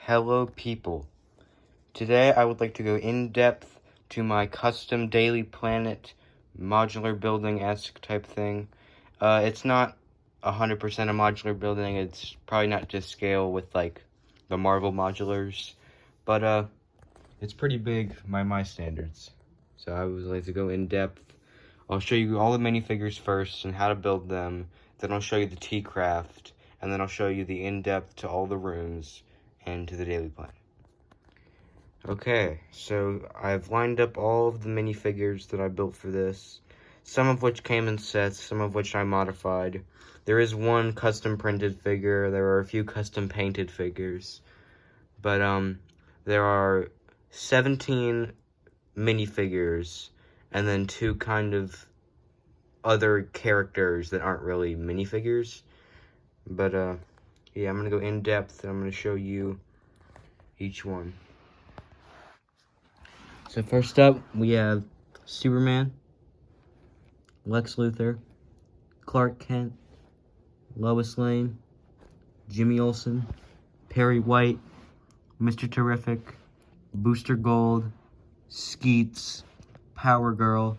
Hello people. Today I would like to go in depth to my custom Daily Planet modular building-esque type thing. It's not 100% a modular building. It's probably not to scale with like the Marvel modulars, but it's pretty big by my standards. So I would like to go in depth. I'll show you all the minifigures first and how to build them. Then I'll show you the T-craft, and then I'll show you the in-depth to all the rooms and to the Daily Planet. Okay, so I've lined up all of the minifigures that I built for this. Some of which came in sets, some of which I modified. There is one custom printed figure. There are a few custom painted figures. But there are 17 minifigures, and then two kind of other characters that aren't really minifigures. But yeah, I'm gonna go in depth and I'm gonna show you each one. So first up, we have Superman, Lex Luthor, Clark Kent, Lois Lane, Jimmy Olsen, Perry White, Mr. Terrific, Booster Gold, Skeets, Power Girl,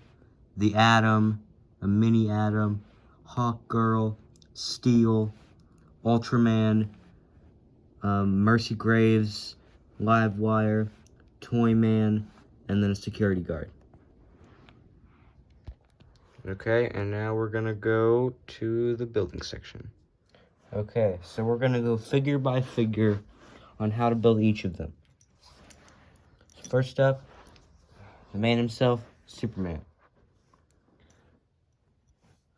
the Atom, a Mini Atom, Hawk Girl, Steel, Ultraman, Mercy Graves, Livewire, ToyMan, and then a security guard. Okay, and now we're gonna go to the building section. Okay, so we're gonna go figure by figure on how to build each of them. First up, the man himself, Superman.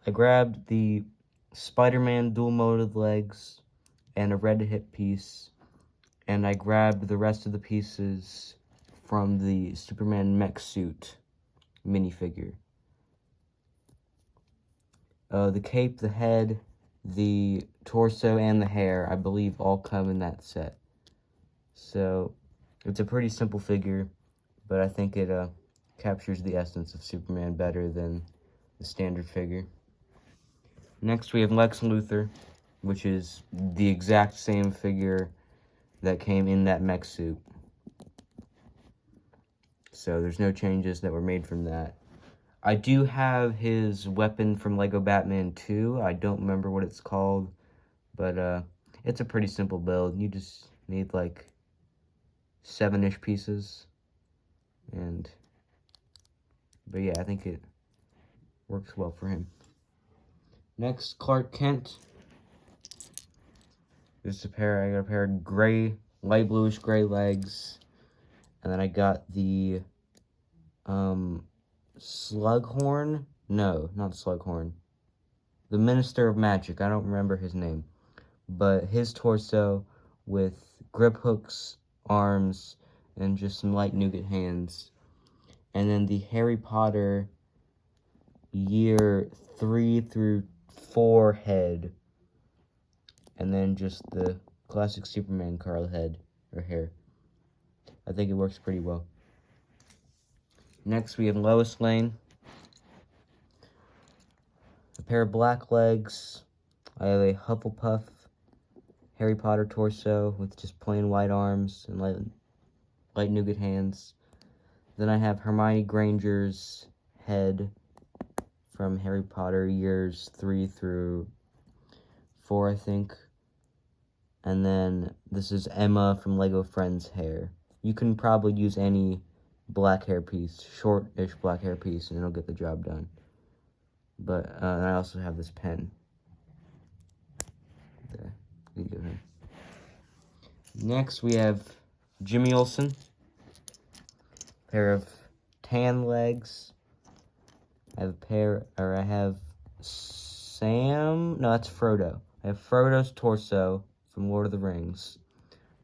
I grabbed the Spider-Man dual-molded legs and a red hip piece, and I grabbed the rest of the pieces from the Superman mech suit minifigure. The cape, the head, the torso, and the hair, I believe, all come in that set. So, it's a pretty simple figure, but I think it captures the essence of Superman better than the standard figure. Next, we have Lex Luthor, which is the exact same figure that came in that mech suit. So, there's no changes that were made from that. I do have his weapon from Lego Batman 2. I don't remember what it's called, but it's a pretty simple build. You just need like 7-ish pieces, but yeah, I think it works well for him. Next, Clark Kent. I got a pair of gray, light bluish gray legs, and then I got the Slughorn? No, not Slughorn. The Minister of Magic. I don't remember his name. But his torso with grip hooks, arms, and just some light nougat hands. And then the Harry Potter year 3 through 4 head. And then just the classic Superman Carl head or hair. I think it works pretty well. Next, we have Lois Lane. A pair of black legs. I have a Hufflepuff Harry Potter torso with just plain white arms and light nougat hands. Then I have Hermione Granger's head from Harry Potter years 3 through 4, I think. And then this is Emma from Lego Friends hair. You can probably use any black hair piece, short-ish black hair piece, and it'll get the job done. But I also have this pen. There, you can give him. Next, we have Jimmy Olsen. Pair of tan legs. I have Sam. No, that's Frodo. I have Frodo's torso from Lord of the Rings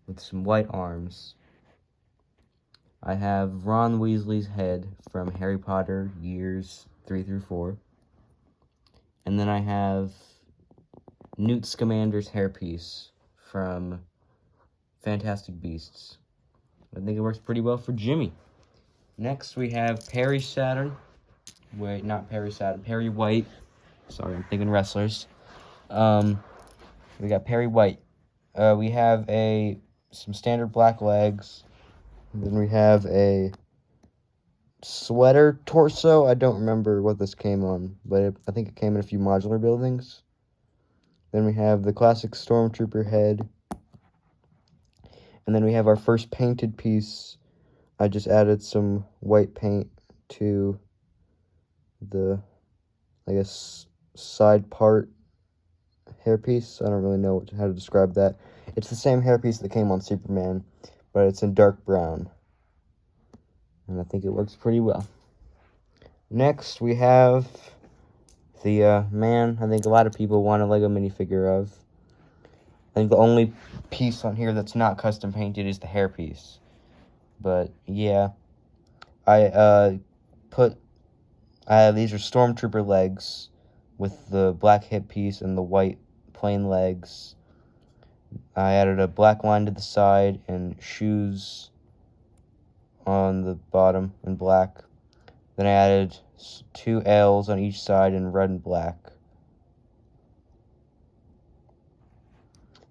with some white arms. I have Ron Weasley's head from Harry Potter years 3 through 4. And then I have Newt Scamander's hairpiece from Fantastic Beasts. I think it works pretty well for Jimmy. Next, we have Perry Saturn. Wait, not Perry Saturn. Perry White. Sorry, I'm thinking wrestlers. We got Perry White. We have a some standard black legs. And then we have a sweater torso. I don't remember what this came on, but I think it came in a few modular buildings. Then we have the classic Stormtrooper head. And then we have our first painted piece. I just added some white paint to the, I guess, side part hairpiece. I don't really know how to describe that. It's the same hairpiece that came on Superman, but it's in dark brown. And I think it works pretty well. Next, we have the man I think a lot of people want a Lego minifigure of. I think the only piece on here that's not custom painted is the hairpiece. But, yeah. These are Stormtrooper legs with the black hip piece and the white plain legs. I added a black line to the side and shoes on the bottom in black. Then I added 2 L's on each side in red and black.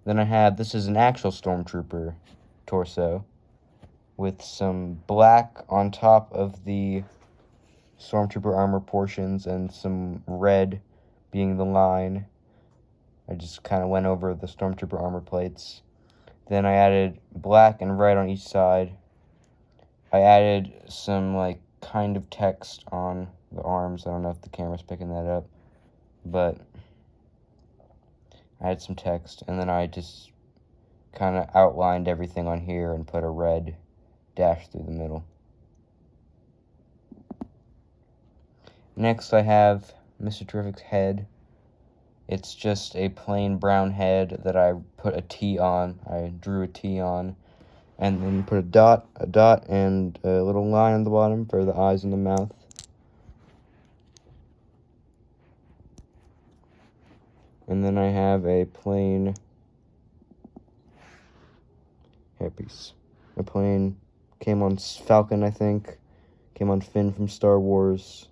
Then I have, this is an actual Stormtrooper torso with some black on top of the Stormtrooper armor portions and some red being the line. I just kind of went over the Stormtrooper armor plates. Then I added black and red on each side. I added some, like, kind of text on the arms. I don't know if the camera's picking that up, but I had some text, and then I just kind of outlined everything on here and put a red dash through the middle. Next, I have Mr. Terrific's head. It's just a plain brown head that I put a T on. I drew a T on, and then put a dot, and a little line on the bottom for the eyes and the mouth. And then I have a plain hairpiece. A plain came on Falcon, I think. Came on Finn from Star Wars.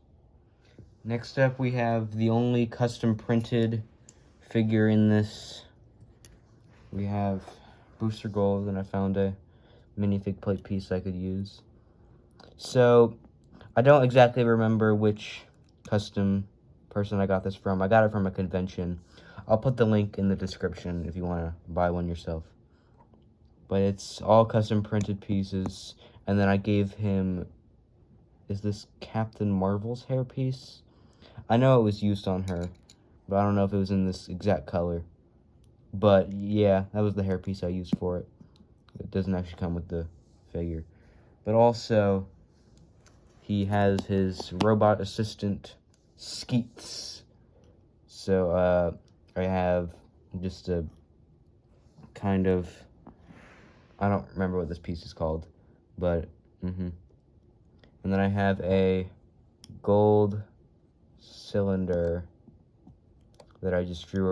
Next up, we have the only custom printed figure in this. We have Booster Gold, and I found a minifig plate piece I could use. So, I don't exactly remember which custom person I got this from. I got it from a convention. I'll put the link in the description if you want to buy one yourself. But it's all custom printed pieces. And then I gave him, is this Captain Marvel's hairpiece? I know it was used on her, but I don't know if it was in this exact color. But yeah, that was the hairpiece I used for it. It doesn't actually come with the figure. But also, he has his robot assistant, Skeets. So, I have just a kind of, I don't remember what this piece is called, but, And then I have a gold cylinder that I just drew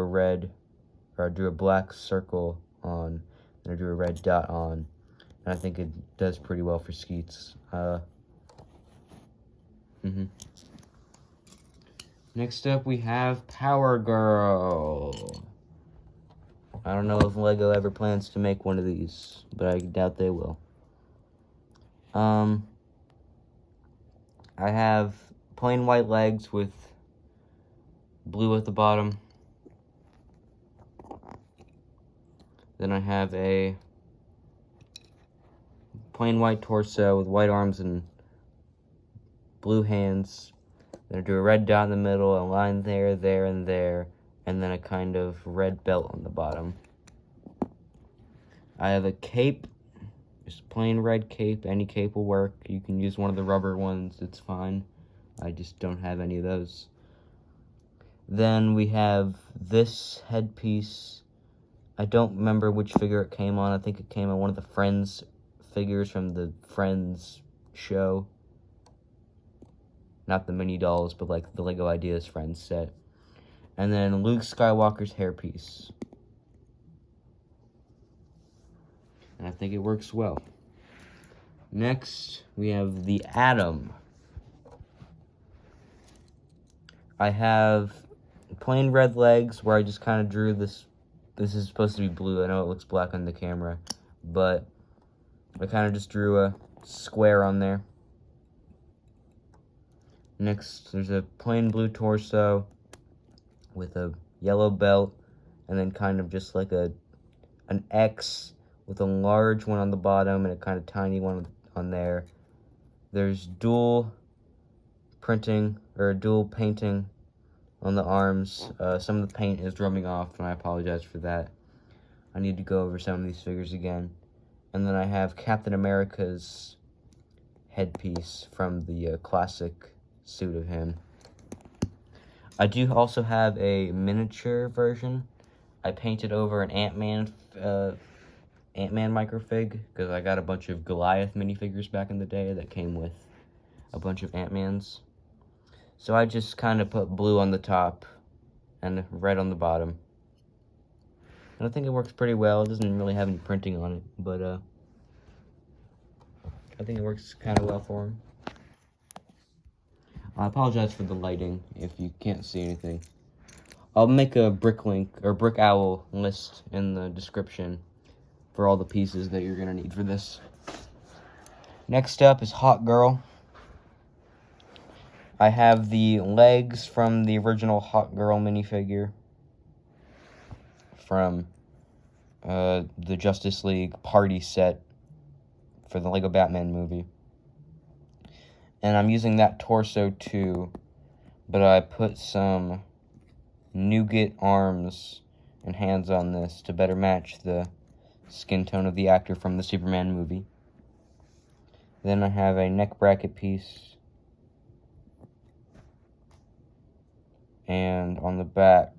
I drew a black circle on, and I drew a red dot on, and I think it does pretty well for Skeets. Next up, we have Power Girl. I don't know if LEGO ever plans to make one of these, but I doubt they will. I have plain white legs with blue at the bottom. Then I have a plain white torso with white arms and blue hands. Then I drew a red dot in the middle, a line there, there, and there, and then a kind of red belt on the bottom. I have a cape, just plain red cape. Any cape will work. You can use one of the rubber ones, it's fine. I just don't have any of those. Then we have this headpiece. I don't remember which figure it came on. I think it came on one of the Friends figures from the Friends show. Not the mini dolls, but like the LEGO Ideas Friends set. And then Luke Skywalker's hairpiece. And I think it works well. Next, we have the Atom. I have plain red legs where I just kind of drew this. This is supposed to be blue. I know it looks black on the camera. but I kind of just drew a square on there. Next, there's a plain blue torso with a yellow belt, and then kind of just like an X with a large one on the bottom and a kind of tiny one on there. There's dual printing, or dual painting on the arms. Some of the paint is rubbing off, and I apologize for that. I need to go over some of these figures again. And then I have Captain America's headpiece from the classic suit of him. I do also have a miniature version. I painted over an Ant-Man microfig, because I got a bunch of Goliath minifigures back in the day that came with a bunch of Ant-Mans. So I just kind of put blue on the top and red on the bottom. And I think it works pretty well. It doesn't really have any printing on it, but I think it works kind of well for him. I apologize for the lighting if you can't see anything. I'll make a brick owl list in the description for all the pieces that you're gonna need for this. Next up is Hawk Girl. I have the legs from the original Hawk Girl minifigure from the Justice League party set for the Lego Batman movie. And I'm using that torso too, but I put some nougat arms and hands on this to better match the skin tone of the actor from the Superman movie. Then I have a neck bracket piece, and on the back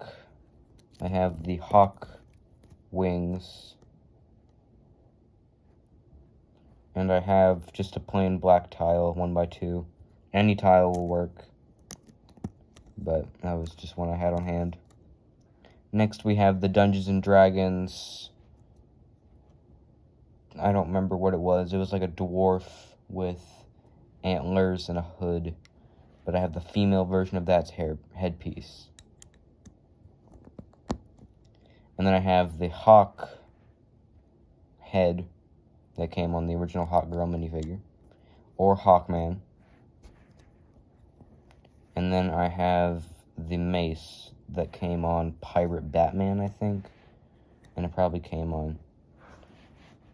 I have the hawk wings, and I have just a plain black tile, 1x2. Any tile will work, but that was just one I had on hand. Next we have the Dungeons and Dragons. I don't remember what it was. It was like a dwarf with antlers and a hood, but I have the female version of that's headpiece. And then I have the hawk head that came on the original Hawk Girl minifigure, or Hawkman. And then I have the mace that came on Pirate Batman, I think, and it probably came on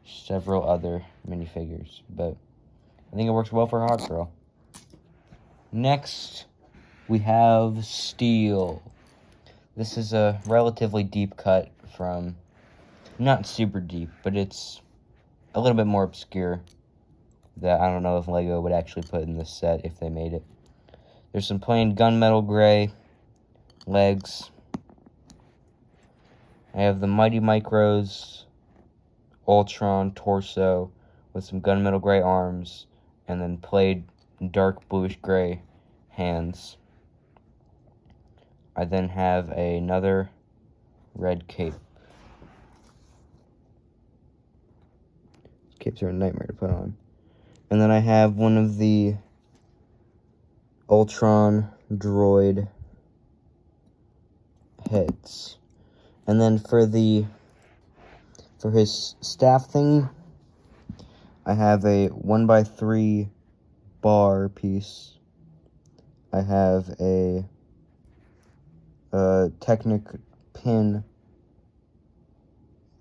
several other minifigures, but I think it works well for Hawk Girl. Next, we have Steel. This is a relatively deep cut from, not super deep, but it's a little bit more obscure that I don't know if Lego would actually put in this set if they made it. There's some plain gunmetal gray legs. I have the Mighty Micros Ultron torso with some gunmetal gray arms and then plain dark bluish gray hands. I then have another red cape. Capes are a nightmare to put on. And then I have one of the Ultron droid heads. And then for his staff thing, I have a 1x3 bar piece. I have a Technic pin.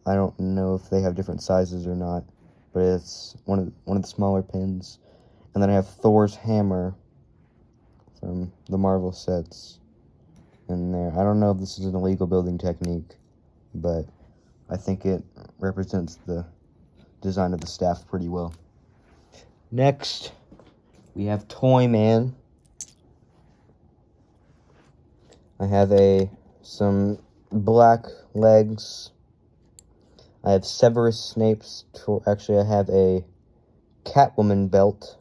I don't know if they have different sizes or not, but it's one of the smaller pins. And then I have Thor's hammer from the Marvel sets in there. I don't know if this is an illegal building technique, but I think it represents the design of the staff pretty well. Next, we have ToyMan. I have some black legs. I have Severus Snape's actually I have a Catwoman belt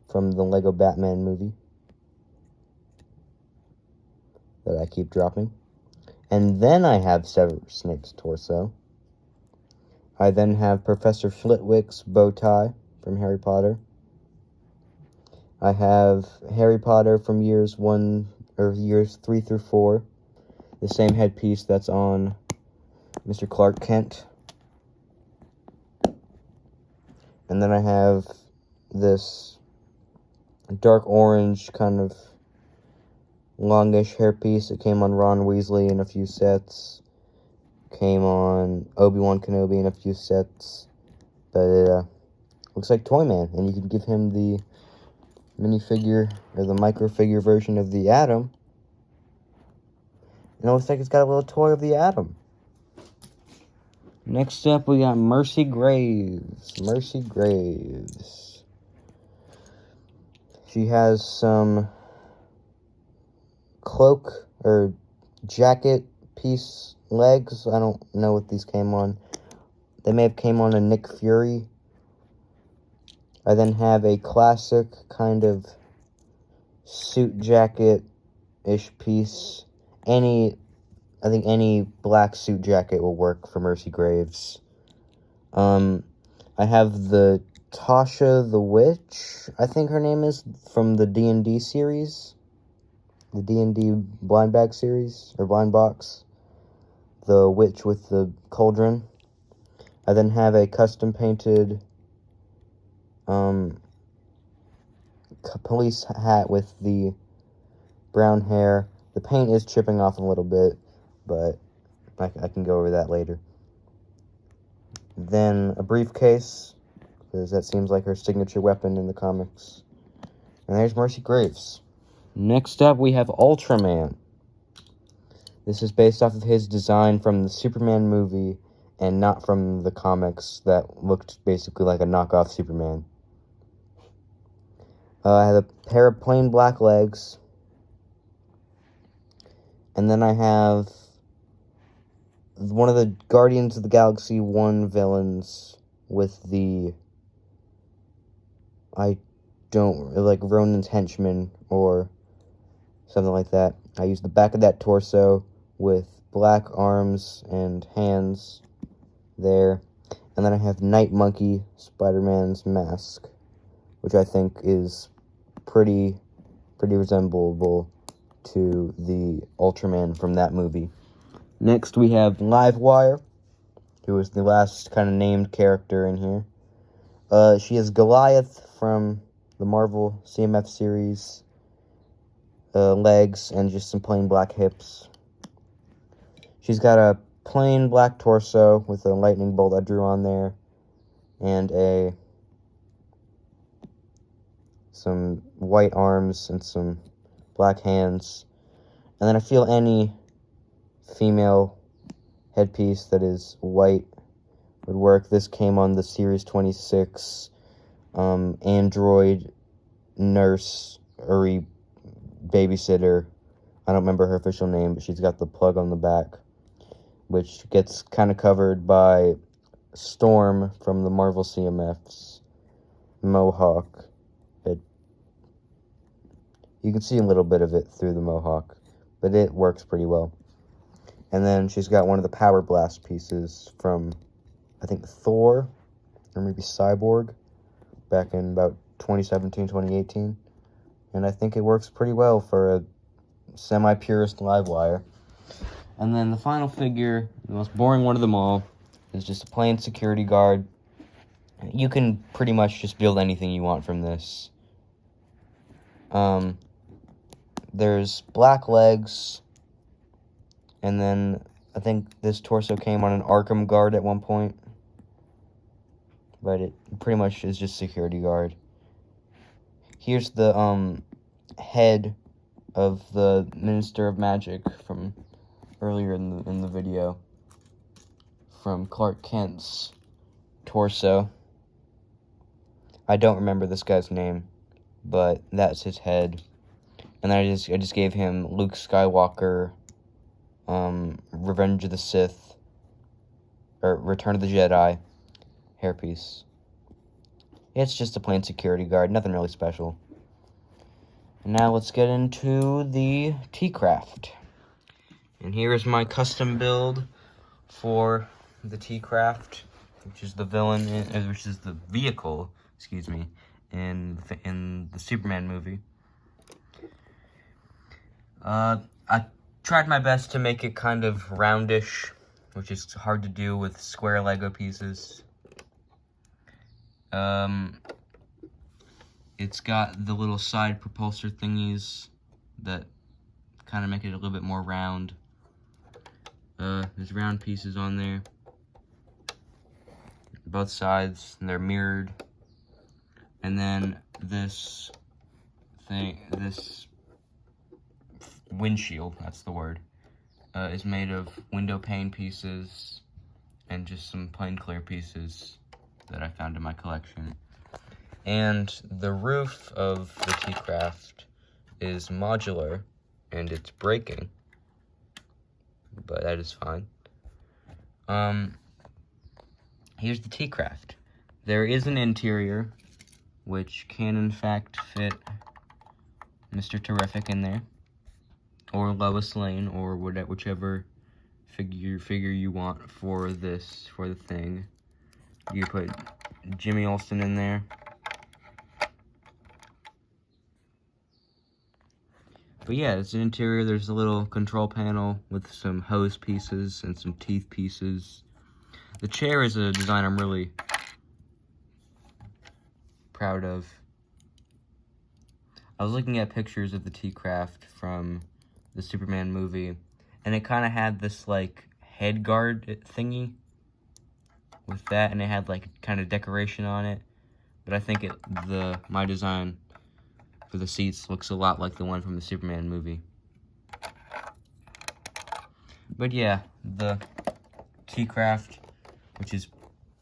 from the Lego Batman movie that I keep dropping. And then I have Severus Snape's torso. I then have Professor Flitwick's bow tie from Harry Potter. I have Harry Potter from years 3 through 4. The same headpiece that's on Mr. Clark Kent. And then I have this dark orange kind of longish hairpiece. It came on Ron Weasley in a few sets. Came on Obi-Wan Kenobi in a few sets. But it looks like ToyMan. And you can give him the minifigure, or the microfigure version of the Atom. And it looks like it's got a little toy of the Atom. Next up, we got Mercy Graves. Mercy Graves. She has some cloak or jacket piece legs. I don't know what these came on. They may have came on a Nick Fury. I then have a classic kind of suit jacket-ish piece. I think any black suit jacket will work for Mercy Graves. I have the Tasha the Witch, I think her name is, from the D&D series. The D&D blind bag series, or blind box. The witch with the cauldron. I then have a custom painted police hat with the brown hair. The paint is chipping off a little bit, but I can go over that later. Then a briefcase, because that seems like her signature weapon in the comics. And there's Mercy Graves. Next up, we have Ultraman. This is based off of his design from the Superman movie, and not from the comics that looked basically like a knockoff Superman. I have a pair of plain black legs. And then I have one of the Guardians of the Galaxy 1 villains with the, like Ronan's henchman or something like that. I use the back of that torso with black arms and hands there. And then I have Night Monkey, Spider-Man's mask, which I think is pretty resemblable to the Ultraman from that movie. Next, we have Livewire, who is the last kind of named character in here. She is Goliath from the Marvel CMF series. Legs and just some plain black hips. She's got a plain black torso with a lightning bolt I drew on there, and some white arms and some black hands. And then I feel any female headpiece that is white would work. This came on the Series 26 android nurse or babysitter. I don't remember her official name, but she's got the plug on the back, which gets kind of covered by Storm from the Marvel CMF's mohawk. You can see a little bit of it through the mohawk, but it works pretty well. And then she's got one of the Power Blast pieces from, I think, Thor, or maybe Cyborg, back in about 2017, 2018. And I think it works pretty well for a semi-purist Livewire. And then the final figure, the most boring one of them all, is just a plain security guard. You can pretty much just build anything you want from this. There's black legs, and then I think this torso came on an Arkham guard at one point, but it pretty much is just security guard. Here's the head of the Minister of Magic from earlier in the video, from Clark Kent's torso. I don't remember this guy's name, but that's his head. And then I just gave him Luke Skywalker, Revenge of the Sith, or Return of the Jedi hairpiece. It's just a plain security guard, nothing really special. And now let's get into the T-Craft. And here is my custom build for the T-Craft, which is the villain, which is the vehicle, excuse me, in the Superman movie. I tried my best to make it kind of roundish, which is hard to do with square Lego pieces. It's got the little side propulsor thingies that kind of make it a little bit more round. There's round pieces on there. Both sides, and they're mirrored. And then this windshield, that's the word, is made of window pane pieces and just some plain clear pieces that I found in my collection. And the roof of the T-Craft is modular, and it's breaking, but that is fine. Here's the T-Craft. There is an interior, which can in fact fit Mr. Terrific in there, or Lois Lane, or whichever figure you want for the thing. You put Jimmy Olsen in there. But yeah, it's an interior. There's a little control panel with some hose pieces and some teeth pieces. The chair is a design I'm really proud of. I was looking at pictures of the T-Craft from the Superman movie, and it kind of had this like head guard thingy with that, and it had like kind of decoration on it. But I think my design for the seats looks a lot like the one from the Superman movie. But yeah, the T-Craft, which is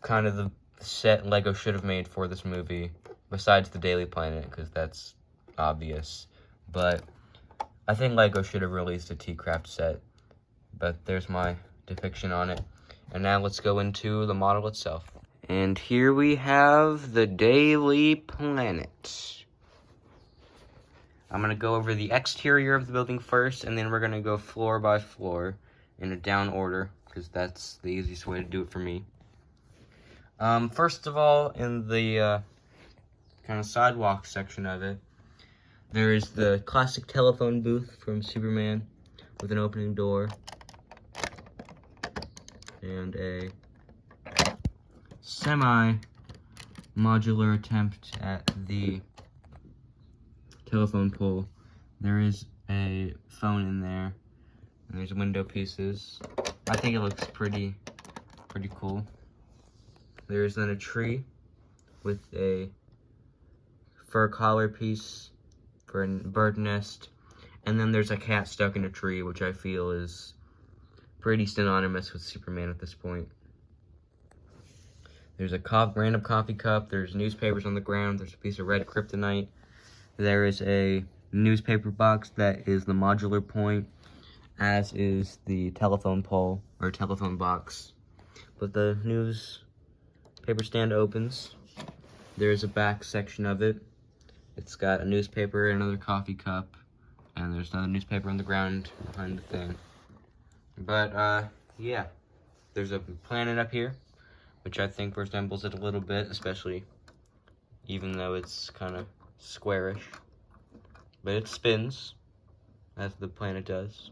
kind of the set Lego should have made for this movie, besides the Daily Planet, because that's obvious. But I think Lego should have released a T-Craft set. But there's my depiction on it. And now let's go into the model itself. And here we have the Daily Planet. I'm going to go over the exterior of the building first, and then we're going to go floor by floor in a down order, because that's the easiest way to do it for me. First of all, in the kind of sidewalk section of it, there is the classic telephone booth from Superman with an opening door and a semi-modular attempt at the telephone pole. There is a phone in there, and there's window pieces. I think it looks pretty cool. There's then a tree with a fur collar piece for a bird nest, and then there's a cat stuck in a tree, which I feel is pretty synonymous with Superman at this point. There's a random coffee cup, there's newspapers on the ground, there's a piece of red kryptonite, there is a newspaper box that is the modular point, as is the telephone pole, or telephone box. But the newspaper stand opens. There's a back section of it. It's got a newspaper, another coffee cup, and there's another newspaper on the ground behind the thing. But, yeah. There's a planet up here, which I think resembles it a little bit, especially even though it's kind of squarish. But it spins, as the planet does.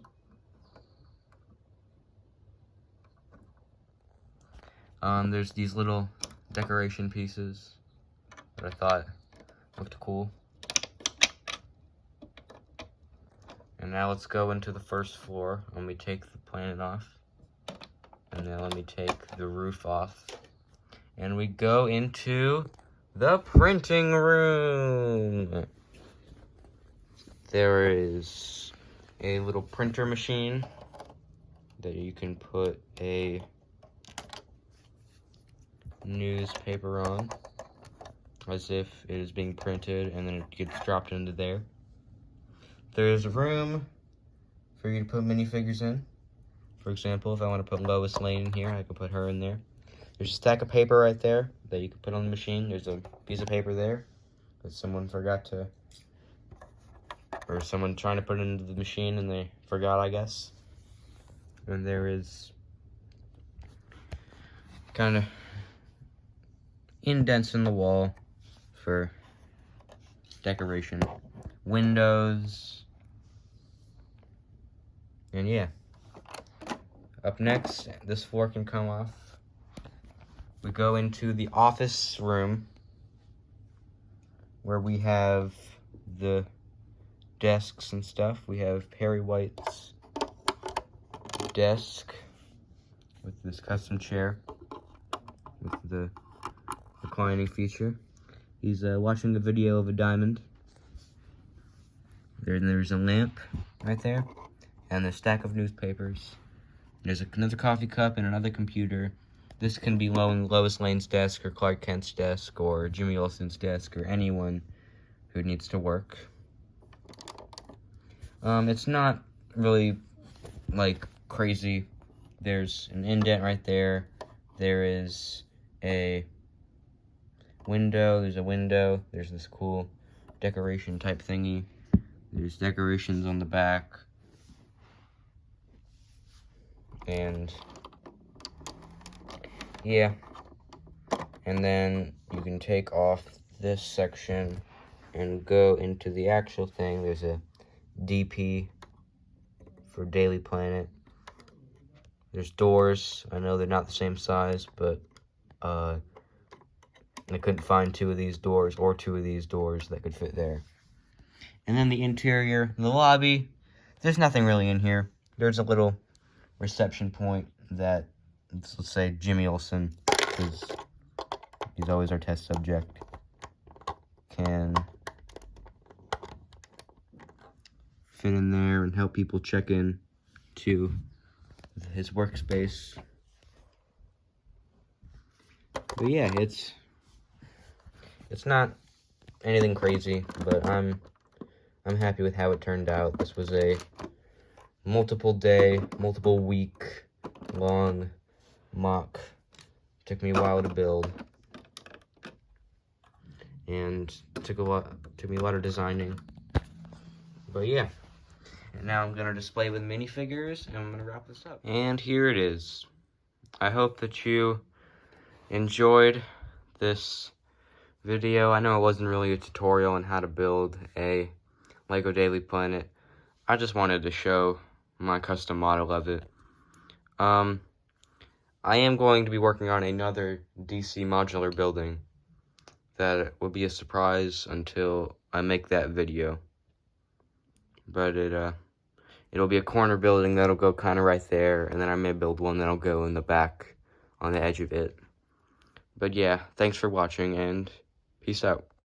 There's these little decoration pieces that I thought looked cool. And now let's go into the first floor. Let me take the planet off. And then let me take the roof off. And we go into the printing room. There is a little printer machine that you can put a newspaper on, as if it is being printed, and then it gets dropped into there. There's a room for you to put minifigures in. For example, if I want to put Lois Lane in here, I can put her in there. There's a stack of paper right there that you can put on the machine. There's a piece of paper there that someone forgot to, or someone trying to put it into the machine and they forgot, I guess. And there is kind of indents in the wall for decoration. Windows. And yeah. Up next, this floor can come off. We go into the office room, where we have the desks and stuff. We have Perry White's desk with this custom chair with the reclining feature. He's watching a video of a diamond. There's a lamp right there, and a stack of newspapers. There's another coffee cup and another computer. This can be Lois Lane's desk, or Clark Kent's desk, or Jimmy Olsen's desk, or anyone who needs to work. It's not really, like, crazy. There's an indent right there. There is a window. There's this cool decoration type thingy. There's decorations on the back. And yeah. And then you can take off this section and go into the actual thing. There's a DP for Daily Planet. There's doors. I know they're not the same size, but I couldn't find two of these doors or two of these doors that could fit there. And then the interior, the lobby, there's nothing really in here. There's a little reception point that, let's say, Jimmy Olsen, because he's always our test subject, can fit in there and help people check in to his workspace. But yeah, it's not anything crazy, but I'm happy with how it turned out. This was a multiple week long mock. Took me a while to build, and took me a lot of designing. But yeah, and now I'm gonna display with minifigures, and I'm gonna wrap this up. And here it is. I hope that you enjoyed this video. I know it wasn't really a tutorial on how to build a Lego Daily Planet. I just wanted to show my custom model of it. I am going to be working on another DC modular building that will be a surprise until I make that video. But it'll be a corner building that'll go kind of right there, and then I may build one that'll go in the back on the edge of it. But yeah, thanks for watching, and peace out.